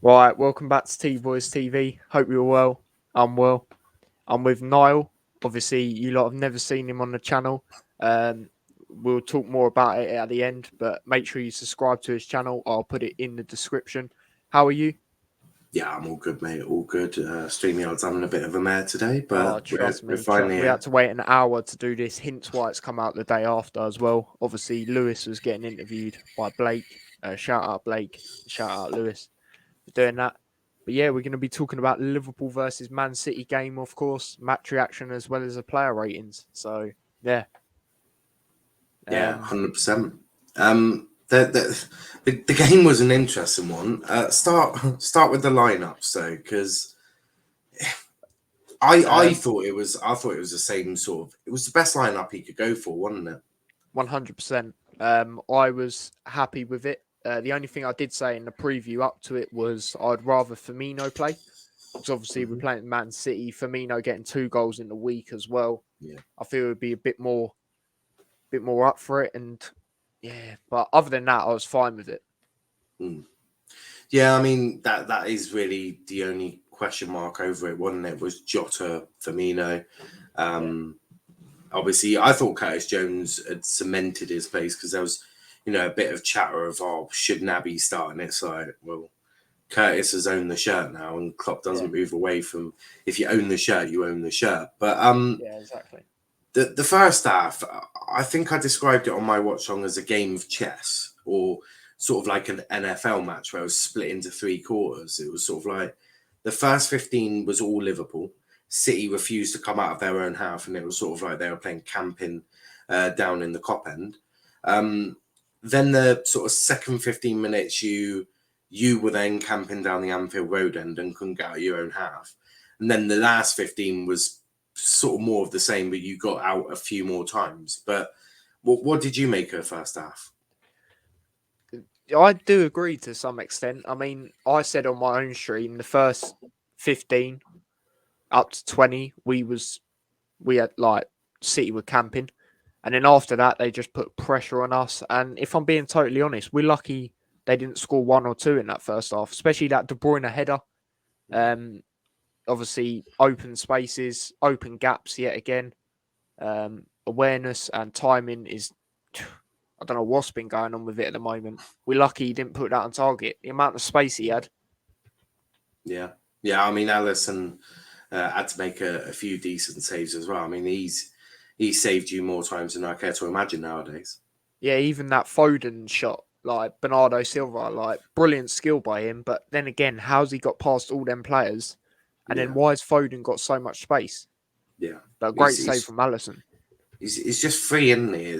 Right, welcome back to T Boys TV. Hope you're well. I'm well. I'm with Niall. Obviously, you lot have never seen him on the channel. Um, we'll talk more about it at the end, but make sure you subscribe to his channel. I'll put it in the description. How are you? Yeah, I'm all good, mate. All good. StreamYard's having a bit of a mare today, Oh, but trust we're me. finally We had here. to wait an hour to do this. Hence why it's come out the day after as well. Obviously, Lewis was getting interviewed by Blake. Shout out Blake. Shout out Lewis for doing that. But yeah, we're going to be talking about Liverpool versus Man City game, of course, match reaction as well as the player ratings. So yeah, Yeah, um, 100%. The game was an interesting one. Start with the lineups though, because I um, thought it was the same sort of. It was the best lineup he could go for, wasn't it? 100%. I was happy with it. The only thing I did say in the preview up to it was I'd rather Firmino play because obviously we're Hmm. playing Man City. Firmino getting 2 goals in the week as well. Yeah. I feel it would be a bit more up for it. And yeah, but other than that, I was fine with it. Mm. Yeah, I mean that is really the only question mark over it, wasn't it? Was Jota, Firmino. Yeah, Um, Obviously, I thought Curtis Jones had cemented his place because there was, a bit of chatter of, oh, should Naby start? And it's like, well, Curtis has owned the shirt now, and Klopp yeah, doesn't move away from if you own the shirt, you own the shirt. But yeah, exactly. the first half, I think I described it on my watch long as a game of chess or sort of like an NFL match where it was split into three quarters. It was sort of like the first 15 was all Liverpool. City refused to come out of their own half, and it was sort of like they were playing camping down in the Cop end. Um, then the sort of second 15 minutes, you were then camping down the Anfield Road end and couldn't get out of your own half. And then the last 15 was sort of more of the same, but you got out a few more times. But what did you make of the first half? I do agree to some extent. I mean, I said on my own stream the first 15 up to 20, we had like City were camping, and then after that they just put pressure on us. And if I'm being totally honest, we're lucky they didn't score one or two in that first half, especially that De Bruyne header. Um, Obviously open spaces, open gaps yet again. Awareness and timing is. I don't know what's been going on with it at the moment. We're lucky he didn't put that on target. The amount of space he had. Yeah, yeah. I mean, Allison had to make a few decent saves as well. I mean, he's saved you more times than I care to imagine nowadays. Yeah, even that Foden shot, like Bernardo Silva, like brilliant skill by him. But then again, how's he got past all them players? And then Yeah, why has Foden got so much space? yeah. But He's great save he's from Allison. he's just free, isn't he?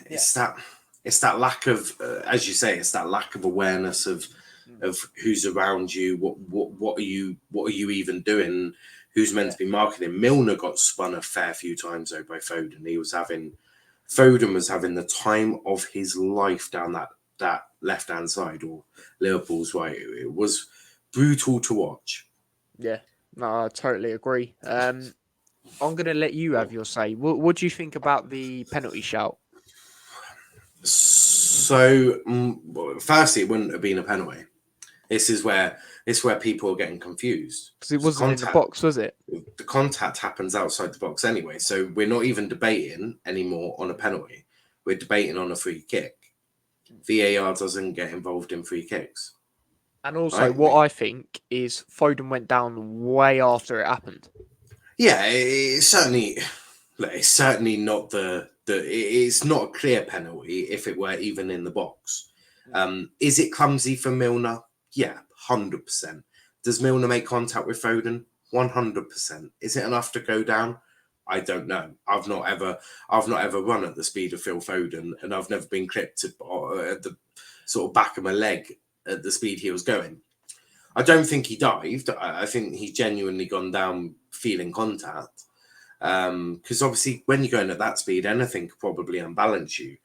Yeah. It's that lack of, as you say, it's that lack of awareness of Mm. of who's around you. What are you even doing? Who's meant Yeah. to be marketing? Milner got spun a fair few times though by Foden. Foden was having the time of his life down that left hand side or Liverpool's right. It was brutal to watch. Yeah. No, I totally agree. I'm gonna let you have your say. What do you think about the penalty shout? So, firstly, it wouldn't have been a penalty. This is where people are getting confused. Because it The wasn't in the contact box, was it? the contact happens outside the box anyway, so we're not even debating anymore on a penalty. We're debating on a free kick. VAR doesn't get involved in free kicks, And also, right? what I think is Foden went down way after it happened. Yeah, it's certainly not it's not a clear penalty if it were even in the box. Mm. Is it clumsy for Milner? Yeah, 100%. Does Milner make contact with Foden? 100%. Is it enough to go down? I don't know. I've not ever run at the speed of Phil Foden, and I've never been clipped at the sort of back of my leg at the speed he was going. I don't think he dived. I think he's genuinely gone down feeling contact. Because obviously, when you're going at that speed, anything could probably unbalance you.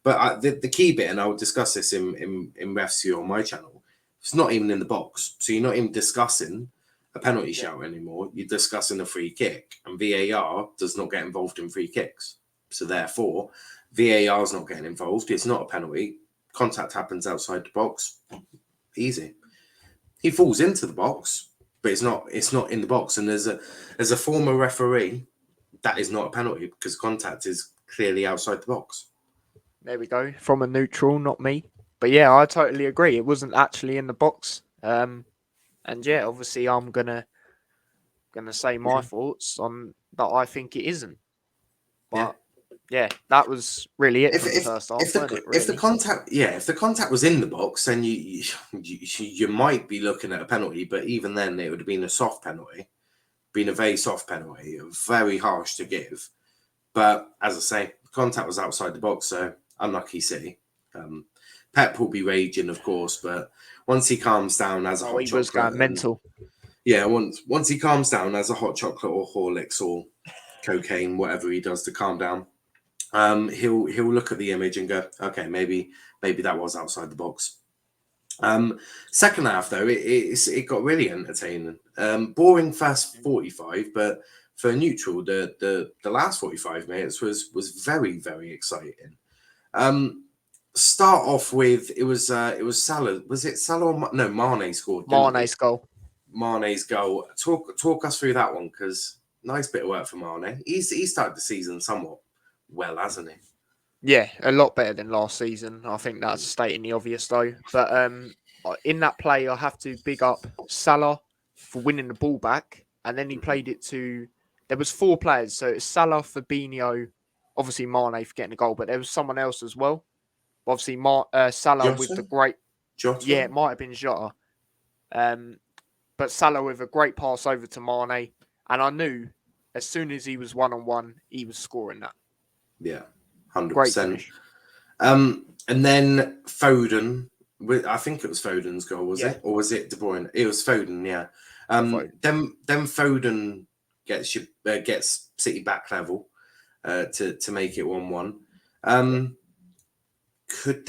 But the key bit, and I will discuss this in refs view on my channel, it's not even in the box. So you're not even discussing a penalty Yeah. shout anymore. You're discussing a free kick, and VAR does not get involved in free kicks. So therefore, VAR is not getting involved. It's not a penalty. Contact happens outside the box. Easy. He falls into the box, but it's not in the box. And as a former referee, that is not a penalty because contact is clearly outside the box. There we go. From a neutral, not me. But yeah, I totally agree. It wasn't actually in the box. And yeah, obviously I'm gonna say my thoughts on that. I think it isn't. Yeah. But yeah, that was really it If for the if first half, if wasn't the it? if the Really. contact if the contact was in the box, then you might be looking at a penalty. But even then, it would have been a soft penalty, been a very soft penalty, very harsh to give. But as I say, contact was outside the box, so unlucky City. Pep will be raging, of course, but once he calms down as a Oh, hot he was chocolate, going and mental. yeah, once he calms down as a hot chocolate or Horlicks or cocaine, whatever he does to calm down, he'll look at the image and go, okay, maybe that was outside the box. Second half though, it got really entertaining. Boring first 45, but for a neutral, the last 45 minutes was very very exciting. Start off with it was Salah. Was it Salah? No, Mane scored, didn't he? Mane's goal. Mane's goal. Talk us through that one because nice bit of work for Mane. He started the season somewhat well, hasn't he? Yeah, a lot better than last season. I think that's stating the obvious though. But in that play, I have to big up Salah for winning the ball back, and then he played it to. There was 4 players, so it's Salah, Fabinho, obviously Mane for getting the goal, but there was someone else as well. Obviously, Salah with the Jota, great. Yeah, Jota. it might have been Jota. But Salah with a great pass over to Mane, and I knew as soon as he was 1-on-1, he was scoring that. Yeah, 100%. Great finish. And then Foden. I think it was Foden's goal, was Yeah, it, or was it De Bruyne? It was Foden. Yeah. Foden. Then Foden gets City back level to make it 1-1. Yeah. Could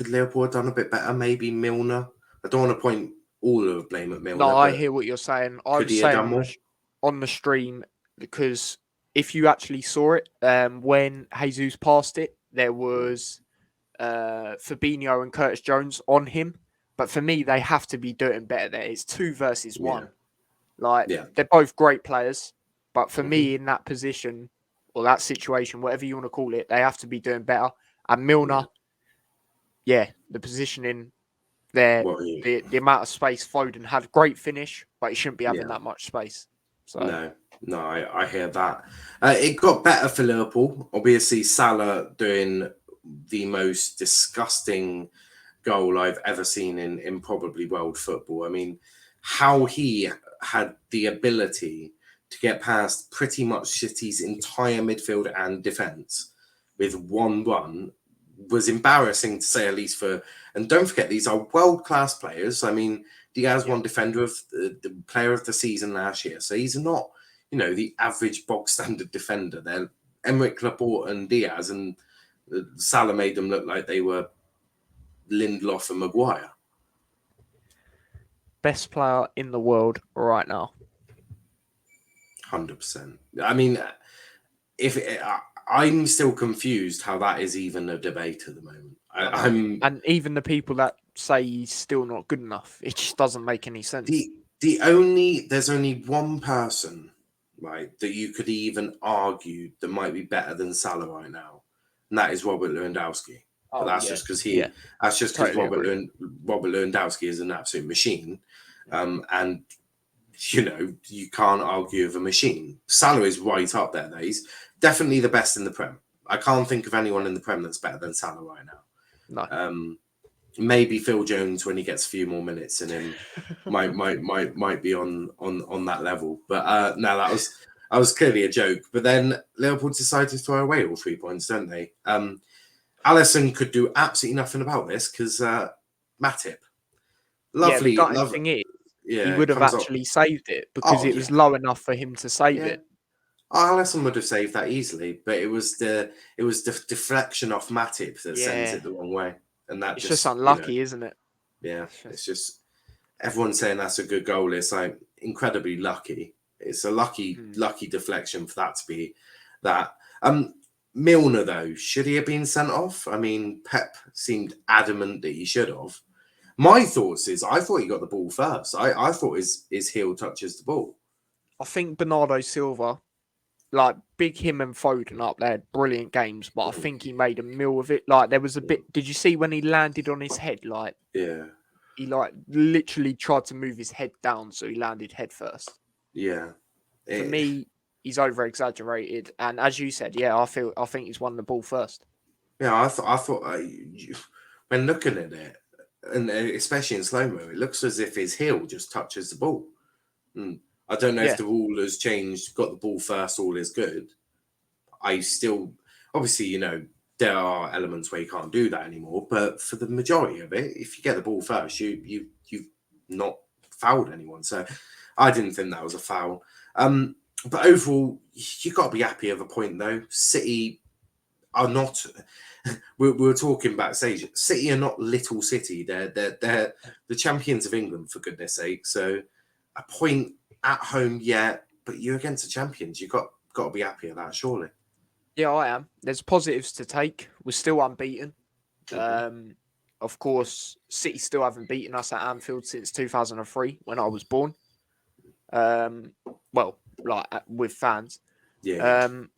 Liverpool have done a bit better? Maybe Milner. I don't want to point all of the blame at No, Milner, I but hear what you're saying. I could was he have saying done more? on the stream because if you actually saw it, when Jesus passed it, there was Fabinho and Curtis Jones on him. But for me, they have to be doing better there. It's 2 versus Yeah, 1. Like yeah. they're both great players, but for Hmm. me in that position or that situation, whatever you want to call it, they have to be doing better. And Milner, Yeah. yeah, the positioning there, What are you? the amount of space Foden had, great finish, but he shouldn't be having Yeah. that much space. So No, I hear that. It got better for Liverpool. Obviously, Salah doing the most disgusting goal I've ever seen in probably world football. I mean, how he had the ability to get past pretty much City's entire midfield and defence with one run was embarrassing to say at least for. And don't forget, these are world class players. I mean, Diaz yeah, won Defender of the Player of the Season last year, so he's not the average bog standard defender. They're Emerick Laporte and Diaz, and Salah made them look like they were Lindelof and Maguire. best player in the world right now. 100%. I mean, I'm still confused how that is even a debate at the moment. I'm And even the people that say he's still not good enough, it just doesn't make any sense. there's only one person, right, that you could even argue that might be better than Salah right now, and that is Robert Lewandowski. But Oh that's yeah, just because yeah, totally Robert agree. Lewandowski is an absolute machine, and you can't argue with a machine. Salah is right up there. Though. He's definitely the best in the Prem. I can't think of anyone in the Prem that's better than Salah right now. No, Maybe Phil Jones when he gets a few more minutes in him might be on that level. But no, that was clearly a joke. But then Liverpool decided to throw away all 3 points, don't they? Alisson could do absolutely nothing about this because Matip, yeah. The lovely, gutting thing is, he yeah, would have comes up. actually saved it because Oh it was yeah, low enough for him to save yeah. it. Oh, Alisson would have saved that easily, but it was the deflection off Matip that sends Yeah, it the wrong way, and that it's just just unlucky, isn't it? yeah, It's just, it's just everyone's saying that's a good goal. It's like incredibly lucky. It's a lucky deflection for that to be that. Milner though, should he have been sent off? I mean, Pep seemed adamant that he should have. My thoughts is I thought he got the ball first. I thought his heel touches the ball. I think Bernardo Silva, like big him and Foden up there, brilliant games, but I think he made a meal of it. Like there was a bit. Did you see when he landed on his head? Like Yeah, he like literally tried to move his head down, so he landed head first. yeah. For me, he's over exaggerated, and as you said, yeah, I think he's won the ball first. Yeah, I thought when looking at it, and especially in slow mo, it looks as if his heel just touches the ball. And I don't know if Yeah, the rule has changed. Got the ball first, all is good. I still, obviously, there are elements where you can't do that anymore. But for the majority of it, if you get the ball first, you've not fouled anyone. So I didn't think that was a foul. But overall, you got to be happy of a point though. City are not. We were talking backstage. City are not little City. They're the champions of England, for goodness sake. So a point at home, yeah, but you're against the champions. You got to be happy of that, surely. yeah, I am. There's positives to take. We're still unbeaten. Of course, City still haven't beaten us at Anfield since 2003 when I was born. Well, like with fans. Yeah, Um,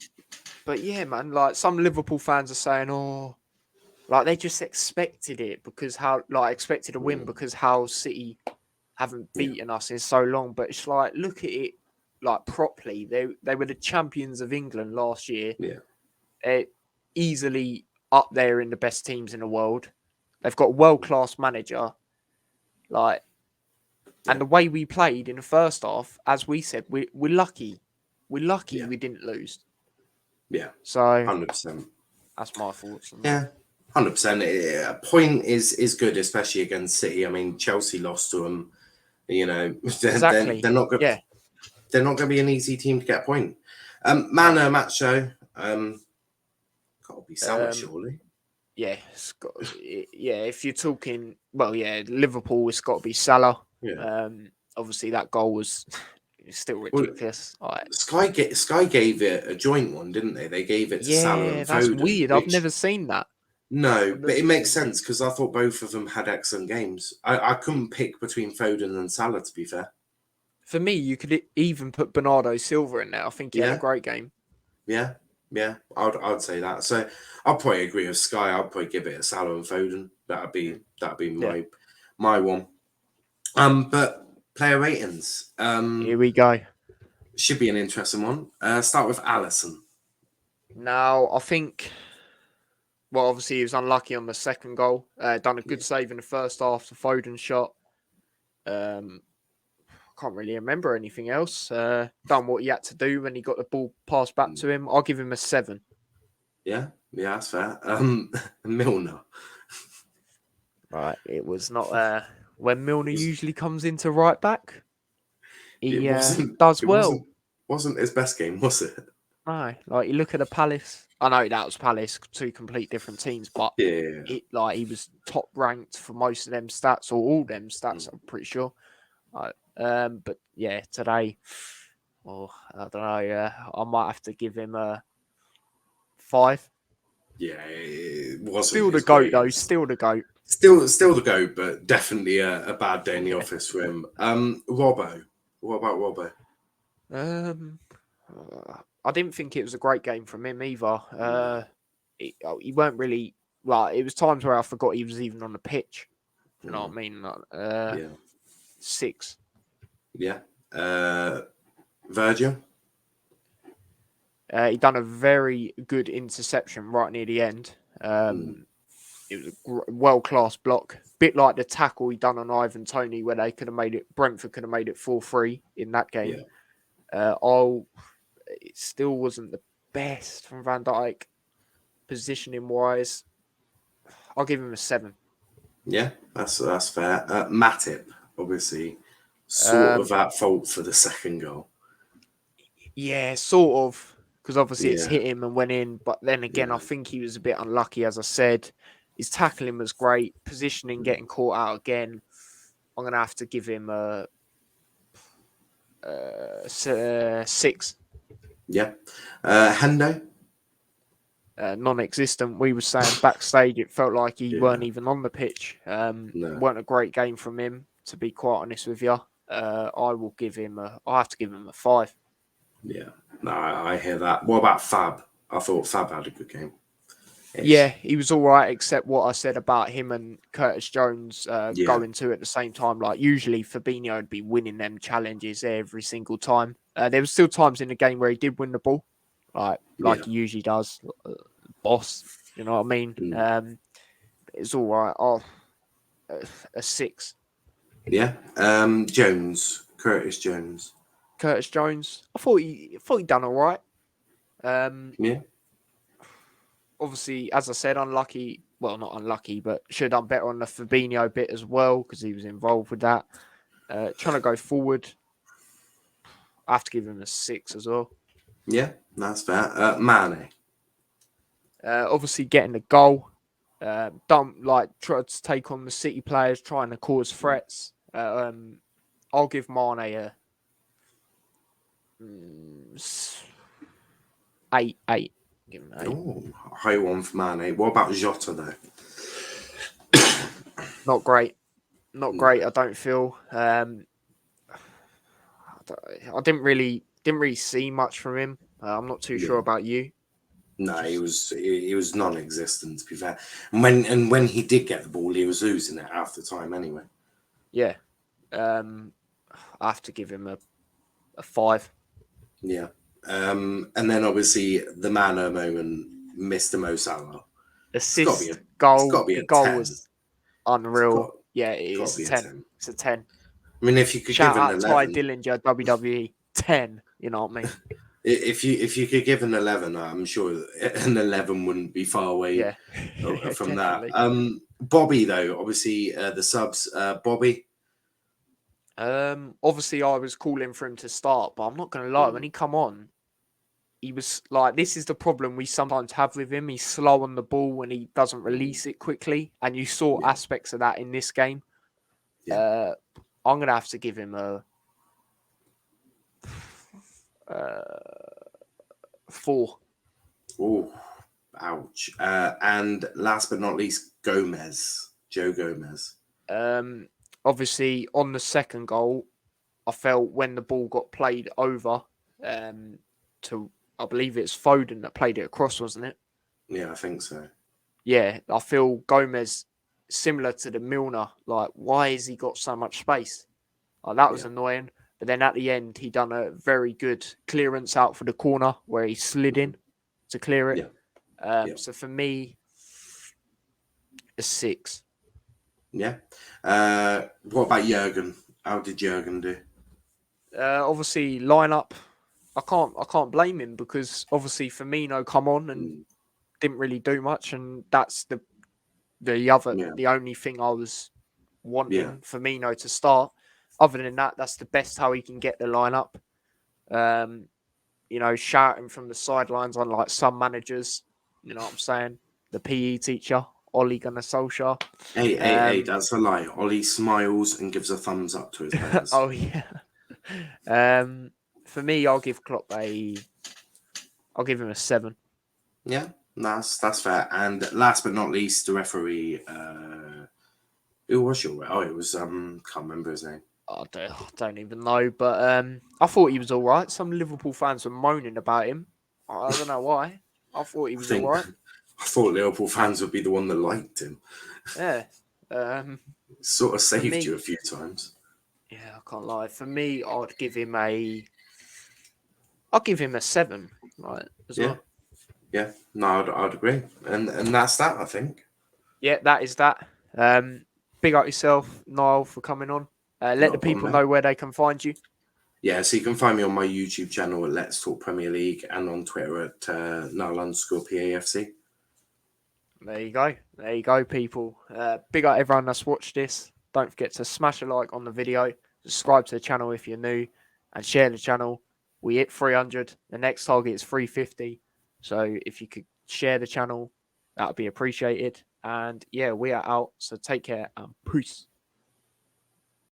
but yeah, man, like some Liverpool fans are saying, oh, like they just expected it because expected a win because how City haven't yeah, beaten us in so long. But it's like, look at it like properly. They were the champions of England last year. yeah, They're easily up there in the best teams in the world. They've got a world class manager. Like, and yeah, the way we played in the first half, as we said, we're lucky. We're lucky yeah, we didn't lose. yeah. So 100%. that's my thoughts on that. Yeah, 100%. A point is good, especially against City. I mean, Chelsea lost to them. Exactly. They're not good. Yeah. They're not going to be an easy team to get a point. No. Match show. Got to be Salah, Um. surely. Yeah. Yeah. If you're talking, well, yeah, Liverpool, it's got to be Salah. Yeah. Obviously that goal was still Well, ridiculous. Sky gave it a joint one, didn't they? They gave it to Salah Yeah, and that's Foden, weird. I've which never seen that. no, I've but never it makes seen that. sense because I thought both of them had excellent games. I couldn't pick between Foden and Salah, to be fair. For me, you could even put Bernardo Silva in there. I think he had a Yeah, great game. yeah, yeah. I'd say that. So I'll probably agree with Sky. I'll probably give it a Salah and Foden. Mm. That'd be Yeah, my one. But player ratings. here we go. Should be an interesting one. Start with Allison. Now, I think, well, obviously he was unlucky on the second goal. Done a Yeah. good save in the first half, the Foden shot. Can't really remember anything else. Done what he had to do when he got the ball passed back to him. I'll give him a 7. Yeah, that's fair. Milner. Right, it was not when Milner Was usually comes into right back. it He wasn't does it well. wasn't his best game, was it? No, like you look at the Palace. I know that was Palace, two complete different teams, but Yeah. he was top ranked for most of them stats or all them Mm. stats. I'm pretty sure. But yeah, today, oh, I don't know. I might have to give him a 5. Yeah, it wasn't Still the his goat though. greatest. Still the goat. Still the go, but definitely a bad day in the office for him. Robbo. What about Robbo? Um, I didn't think it was a great game from him either. No. He weren't really. Well, it was times where I forgot he was even on the pitch. You know what Mm. I mean? Yeah. 6. Yeah. Virgil. He done a very good interception right near the end. Mm. It was a world class block, bit like the tackle he done on Ivan Toney, where they could have made it. Brentford could have made it 4-3 in that game. Yeah. It still wasn't the best from Van Dijk positioning wise. I'll give him a 7. Yeah, that's fair. Matip, obviously, sort Um, of at fault for the second goal. yeah, sort of, because obviously it's Yeah. hit him and went in. But then again, I Yeah. think he was a bit unlucky, as I said. His tackling was great, positioning, getting caught out again. I'm gonna have to give him a 6. Yeah. Hendo. non-existent. We were saying backstage, it felt like he Yeah. weren't even on the pitch. No. Weren't a great game from him, to be quite honest with you. I will give him I have to give him a 5. Yeah. No, I hear that. What about Fab? I thought Fab had a good game. Yeah, he was all right, except what I said about him and Curtis Jones Yeah. going to at the same time. Like, usually Fabinho would be winning them challenges every single time. There was still times in the game where he did win the ball, like Yeah. he usually does. Boss, you know what I mean? Mm. It's all right. Oh, a 6. Yeah. Curtis Jones. Curtis Jones, I thought he done all right. Yeah. Obviously, as I said, unlucky. Well, not unlucky, but should have done better on the Fabinho bit as well because he was involved with that. Trying to go forward, I have to give him a 6 as well. Yeah, that's fair. Mane. Obviously, getting the goal. Don't try to take on the City players, trying to cause threats. I'll give Mane a 8. 8. Give him an 8. Oh, high one for Mane. What about Jota though? Not great. Not great. I don't feel. I didn't really see much from him. I'm not too sure about you. No, he was non-existent to be fair. And when he did get the ball, he was losing it half the time anyway. Yeah. I have to give him a 5. Yeah. And then obviously the Mano moment, Mr. Mo Salah. Assist, It's goal. got to be The a goal 10. was unreal. Yeah, Got to it's be a a 10. 10. It's a 10. I mean, if you could Shout give an out Ty 11, Dillinger, WWE 10. You know what I mean? if you could give an 11, I'm sure an 11 wouldn't be far away Yeah, from definitely. that. Bobby though, obviously the subs. Bobby. Obviously I was calling for him to start, but I'm not gonna lie, when he come on, he was like, this is the problem we sometimes have with him. He's slow on the ball when he doesn't release it quickly, and you saw aspects of that in this game. Yeah. I'm gonna have to give him a 4. Oh, ouch. And last but not least, Joe Gomez. Obviously on the second goal, I felt when the ball got played over to, I believe it's Foden that played it across, wasn't it? Yeah, I think so. Yeah, I feel Gomez similar to the Milner. Like, why has he got so much space? Like, that was annoying. But then at the end, he done a very good clearance out for the corner where he slid in to clear it. So for me, a 6. Yeah. What about Jurgen? How did Jurgen do? Obviously, lineup. I can't blame him because obviously Firmino come on and didn't really do much, and that's the only thing I was wanting Firmino to start. Other than that, that's the best how he can get the lineup. Shouting from the sidelines, unlike some managers. You know what I'm saying? The PE teacher, Ole Gunnar Solskjaer. Hey, that's a lie. Ollie smiles and gives a thumbs up to his players. Oh yeah. For me, I'll give him a 7. Yeah, that's fair. And last but not least, the referee. Who was your? Oh, it was can't remember his name. I don't even know, but I thought he was all right. Some Liverpool fans were moaning about him. I don't know why. I thought he was all right. I thought Liverpool fans would be the one that liked him. Yeah. Sort of saved you a me, few times. Yeah, I can't lie. For me, I'll give him a 7. Right. As well. Yeah. No, I'd agree. And that's that, I think. Yeah, that is that. Big up yourself, Niall, for coming on. Let the people know where they can find you. Yeah, so you can find me on my YouTube channel at Let's Talk Premier League and on Twitter at Niall_PAFC. There you go, people. Big up everyone that's watched this. Don't forget to smash a like on the video, subscribe to the channel if you're new, and share the channel. We hit 300. The next target is 350. So if you could share the channel, that would be appreciated. And yeah, we are out. So take care and peace.